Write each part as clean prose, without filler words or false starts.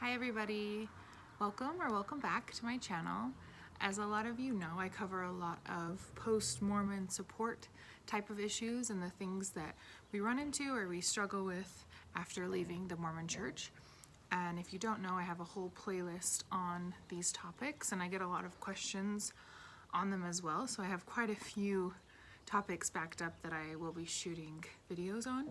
Hi everybody, welcome back to my channel. As a lot of you know, I cover a lot of post-Mormon support type of issues and the things that we run into or we struggle with after leaving the Mormon Church. And if you don't know, I have a whole playlist on these topics and I get a lot of questions on them as well. So I have quite a few topics backed up that I will be shooting videos on.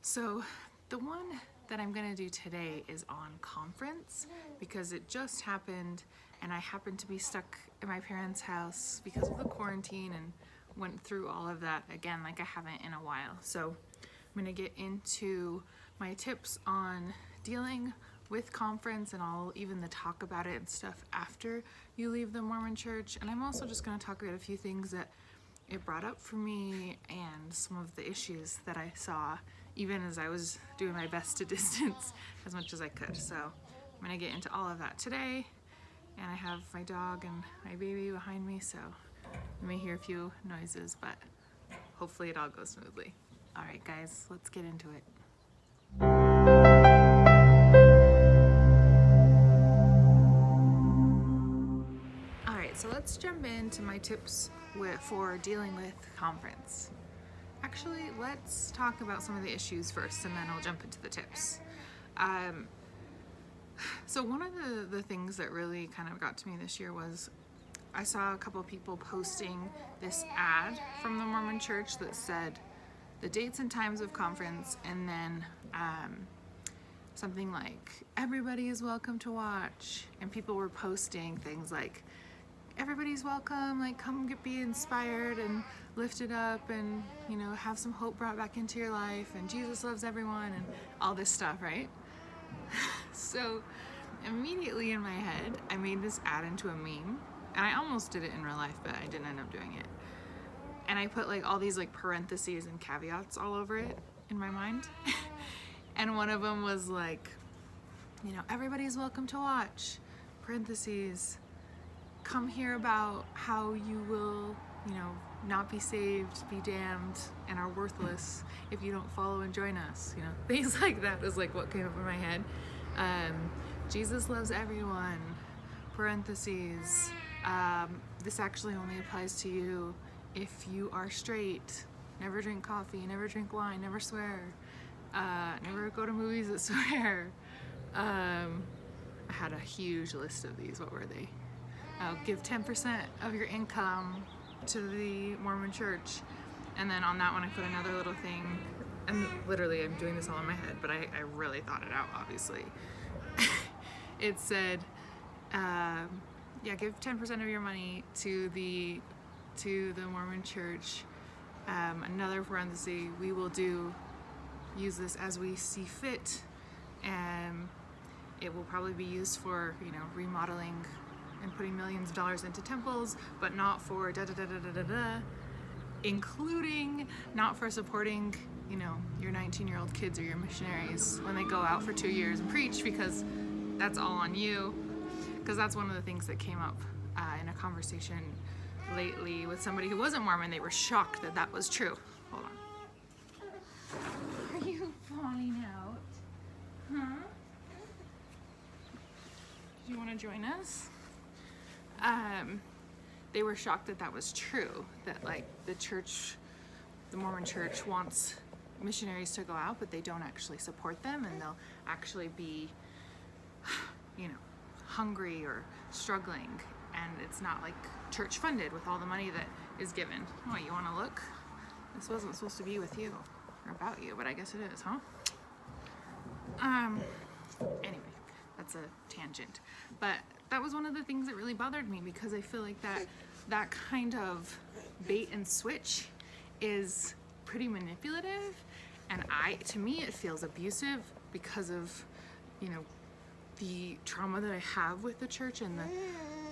So the one that I'm gonna do today is on conference because it just happened and I happened to be stuck in my parents' house because of the quarantine and went through all of that again like I haven't in a while. So I'm gonna get into my tips on dealing with conference, and I'll even talk about it and stuff after you leave the Mormon Church. And I'm also just gonna talk about a few things that it brought up for me and some of the issues that I saw even as I was doing my best to distance as much as I could. So I'm gonna get into all of that today, and I have my dog and my baby behind me, so you may hear a few noises, but hopefully it all goes smoothly. All right guys, let's get into it. All right, so let's jump into my tips for dealing with conference. Actually, let's talk about some of the issues first and then I'll jump into the tips. So one of the things that really kind of got to me this year was I saw a couple people posting this ad from the Mormon Church that said the dates and times of conference, and then something like everybody is welcome to watch, and people were posting things like everybody's welcome, like come be inspired and lifted up and, you know, have some hope brought back into your life, and Jesus loves everyone and all this stuff, right? So immediately in my head, I made this ad into a meme, and I almost did it in real life, but I didn't end up doing it. And I put like all these like parentheses and caveats all over it in my mind. And one of them was like, you know, everybody's welcome to watch, parentheses, come hear about how you will, you know, not be saved, be damned, and are worthless if you don't follow and join us. You know, things like that is like what came up in my head. Jesus loves everyone, parentheses, this actually only applies to you if you are straight, never drink coffee, never drink wine, never swear, never go to movies that swear. I had a huge list of these. What were they? Give 10% of your income to the Mormon Church. And then on that one I put another little thing, and literally I'm doing this all in my head, but I really thought it out, obviously. It said, yeah, give 10% of your money to the Mormon Church. Another parenthesis, we will use this as we see fit, and it will probably be used for, you know, remodeling and putting millions of dollars into temples, but not for including not for supporting, you know, your 19-year-old kids or your missionaries when they go out for 2 years and preach, because that's all on you. Because that's one of the things that came up in a conversation lately with somebody who wasn't Mormon. They were shocked that that was true. Hold on. Are you falling out? Huh? Do you want to join us? They were shocked that that was true, that like the Mormon Church wants missionaries to go out, but they don't actually support them, and they'll actually be, you know, hungry or struggling, and it's not like church funded with all the money that is given. Oh, you want to look? This wasn't supposed to be with you or about you, but I guess it is, huh? Anyway, that's a tangent, but that was one of the things that really bothered me, because I feel like that kind of bait and switch is pretty manipulative, and to me it feels abusive because of, you know, the trauma that I have with the church and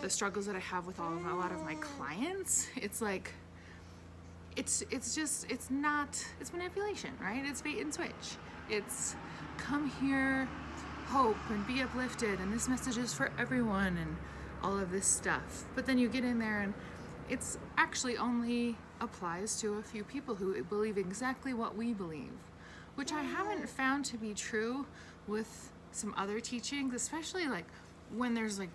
the struggles that I have with a lot of my clients. It's like it's manipulation, right? It's bait and switch. It's come here, hope and be uplifted, and this message is for everyone and all of this stuff. But then you get in there and it's actually only applies to a few people who believe exactly what we believe, which I haven't found to be true with some other teachings, especially like when there's like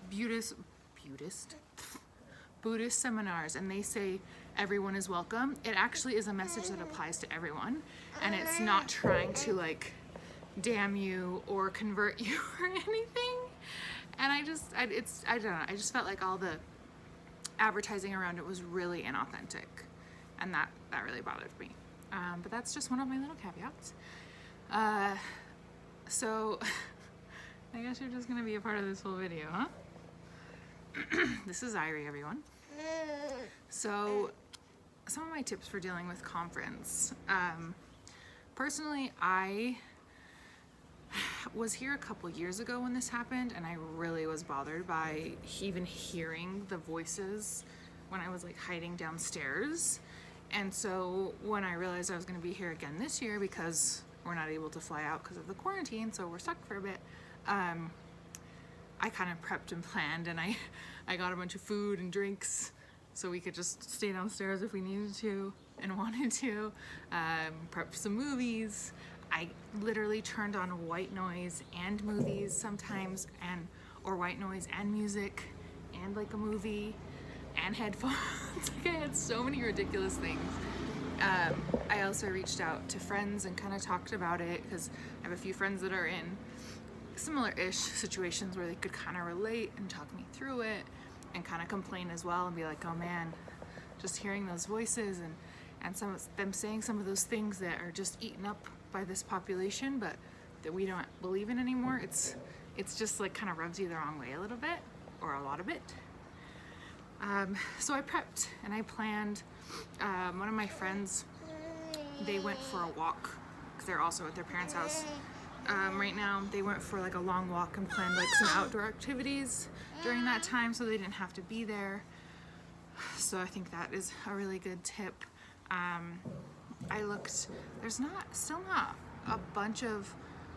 Buddhist seminars and they say everyone is welcome, it actually is a message that applies to everyone, and it's not trying to like damn you or convert you or anything. And I don't know, I just felt like all the advertising around it was really inauthentic, and that really bothered me. But that's just one of my little caveats. So I guess you're just gonna be a part of this whole video, huh? This is Irie, everyone. So some of my tips for dealing with conference. Personally, I was here a couple years ago when this happened, and I really was bothered by even hearing the voices when I was like hiding downstairs. And so when I realized I was going to be here again this year, because we're not able to fly out because of the quarantine, so we're stuck for a bit, I kind of prepped and planned, and I got a bunch of food and drinks so we could just stay downstairs if we needed to and wanted to. Prepped some movies. I literally turned on white noise and movies sometimes, or white noise and music and like a movie and headphones. Like I had so many ridiculous things. I also reached out to friends and kind of talked about it, because I have a few friends that are in similar-ish situations where they could kind of relate and talk me through it and kind of complain as well and be like, oh man, just hearing those voices and some of them saying some of those things that are just eaten up by this population, but that we don't believe in anymore. It's just like kind of rubs you the wrong way a little bit, or a lot of it. So I prepped and I planned. One of my friends, they went for a walk because they're also at their parents' house right now. They went for like a long walk and planned like some outdoor activities during that time, so they didn't have to be there. So I think that is a really good tip. I looked, there's still not a bunch of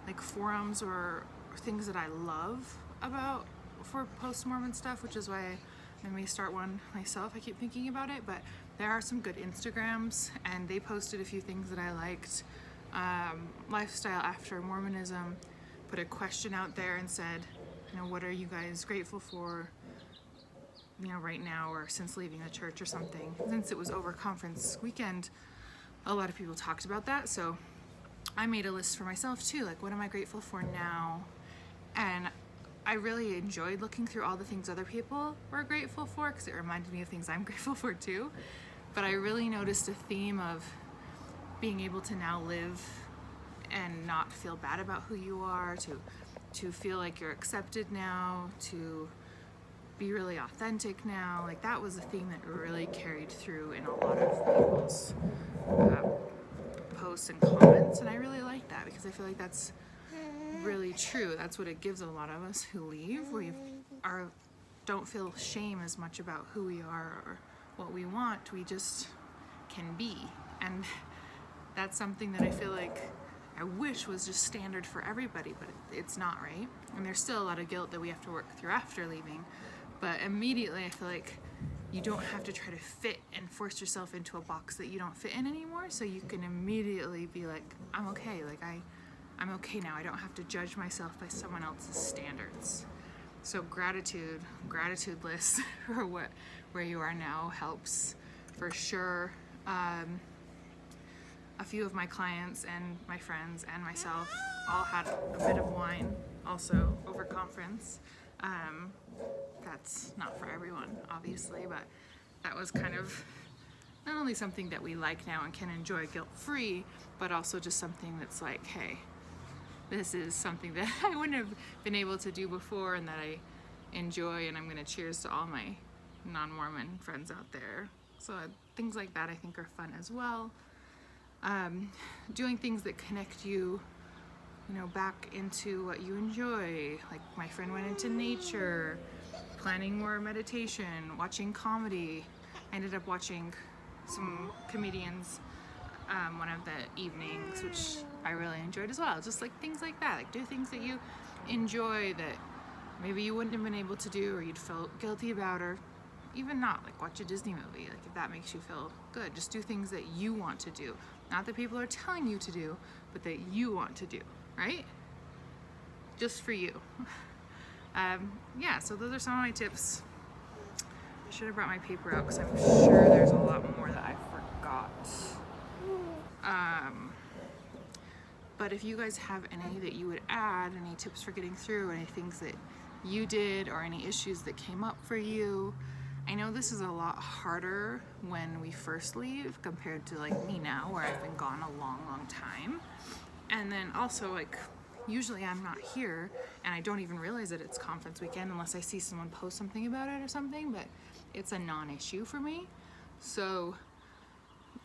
like forums or things that I love about for post-Mormon stuff, which is why I may start one myself. I keep thinking about it, but there are some good Instagrams, and they posted a few things that I liked. Lifestyle After Mormonism put a question out there and said, you know, what are you guys grateful for, you know, right now or since leaving the church or something. Since it was over conference weekend, a lot of people talked about that, so I made a list for myself too, like what am I grateful for now? And I really enjoyed looking through all the things other people were grateful for, because it reminded me of things I'm grateful for too. But I really noticed a theme of being able to now live and not feel bad about who you are, to feel like you're accepted now, to be really authentic now. Like that was a theme that really carried through in a lot of people's posts and comments, and I really like that because I feel like that's really true. That's what it gives a lot of us who leave. We don't feel shame as much about who we are or what we want. We just can be, and that's something that I feel like I wish was just standard for everybody, but it's not, right? And there's still a lot of guilt that we have to work through after leaving, but immediately I feel like you don't have to try to fit and force yourself into a box that you don't fit in anymore, so you can immediately be like, I'm okay, like I'm okay now. I don't have to judge myself by someone else's standards. So gratitude lists for where you are now helps for sure. A few of my clients and my friends and myself all had a bit of wine also over conference. That's not for everyone, obviously, but that was kind of not only something that we like now and can enjoy guilt-free, but also just something that's like, hey, this is something that I wouldn't have been able to do before and that I enjoy, and I'm going to cheers to all my non-Mormon friends out there. So things like that I think are fun as well. Doing things that connect you, back into what you enjoy. Like my friend went into nature, planning more meditation, watching comedy. I ended up watching some comedians one of the evenings, which I really enjoyed as well. Just like things like that, like do things that you enjoy that maybe you wouldn't have been able to do or you'd feel guilty about, or even not, like watch a Disney movie, like if that makes you feel good. Just do things that you want to do, not that people are telling you to do, but that you want to do, right? just for you. Yeah, so those are some of my tips. I should have brought my paper out because I'm sure there's a lot more that I forgot. But if you guys have any that you would add, any tips for getting through, any things that you did, or any issues that came up for you. I know this is a lot harder when we first leave compared to like me now, where I've been gone a long time. And then also, like, usually I'm not here and I don't even realize that it's conference weekend unless I see someone post something about it or something, but it's a non-issue for me. So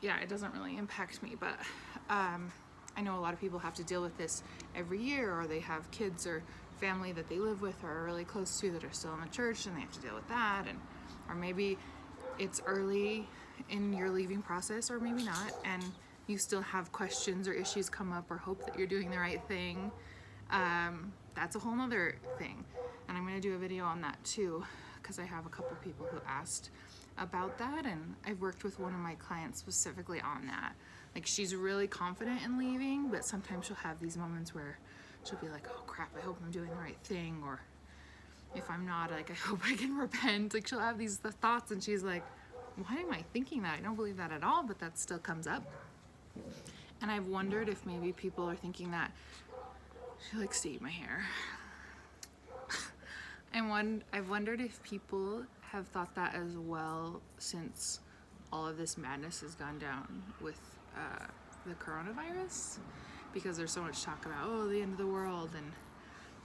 yeah, it doesn't really impact me, but I know a lot of people have to deal with this every year, or they have kids or family that they live with or are really close to that are still in the church, and they have to deal with that. And or maybe it's early in your leaving process, or maybe not, and you still have questions or issues come up, or hope that you're doing the right thing. That's a whole nother thing, and I'm going to do a video on that too, because I have a couple people who asked about that, and I've worked with one of my clients specifically on that. Like, she's really confident in leaving, but sometimes she'll have these moments where she'll be like, oh crap, I hope I'm doing the right thing, or if I'm not, like, I hope I can repent. Like, she'll have these thoughts, and she's like, why am I thinking that? I don't believe that at all, but that still comes up. And I've wondered if maybe people are thinking that she likes to eat my hair. I've wondered if people have thought that as well since all of this madness has gone down with the coronavirus, because there's so much talk about, oh, the end of the world, and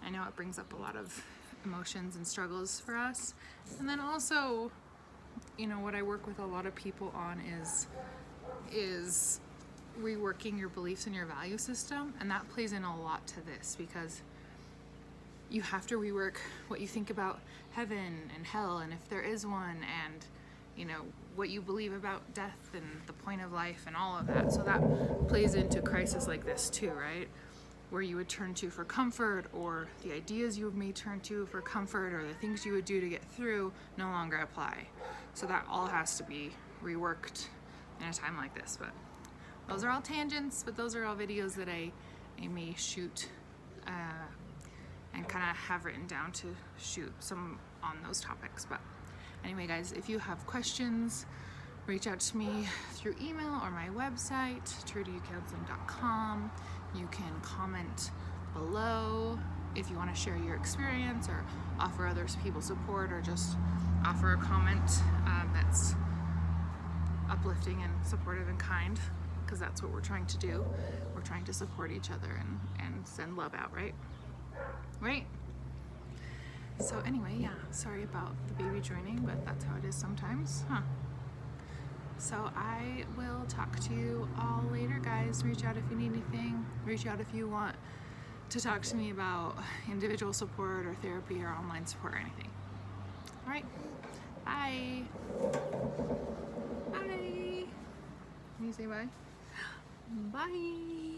I know it brings up a lot of emotions and struggles for us. And then also, you know, what I work with a lot of people on is reworking your beliefs and your value system, and that plays in a lot to this, because you have to rework what you think about heaven and hell, and if there is one, and you know, what you believe about death and the point of life and all of that. So that plays into a crisis like this too, right? Where you would turn to for comfort, or the ideas you may turn to for comfort, or the things you would do to get through no longer apply. So that all has to be reworked in a time like this. But those are all tangents, but those are all videos that I may shoot and kind of have written down to shoot some on those topics. But anyway, guys, if you have questions, reach out to me through email or my website, truetoyoucounseling.com. You can comment below if you want to share your experience, or offer others people support, or just offer a comment that's uplifting and supportive and kind, because that's what we're trying to do. We're trying to support each other and send love out, right? Right? So anyway, yeah, sorry about the baby joining, but that's how it is sometimes, huh? So I will talk to you all later, guys. Reach out if you need anything. Reach out if you want to talk to me about individual support or therapy or online support or anything. All right, bye. Bye. Can you say bye? Bye.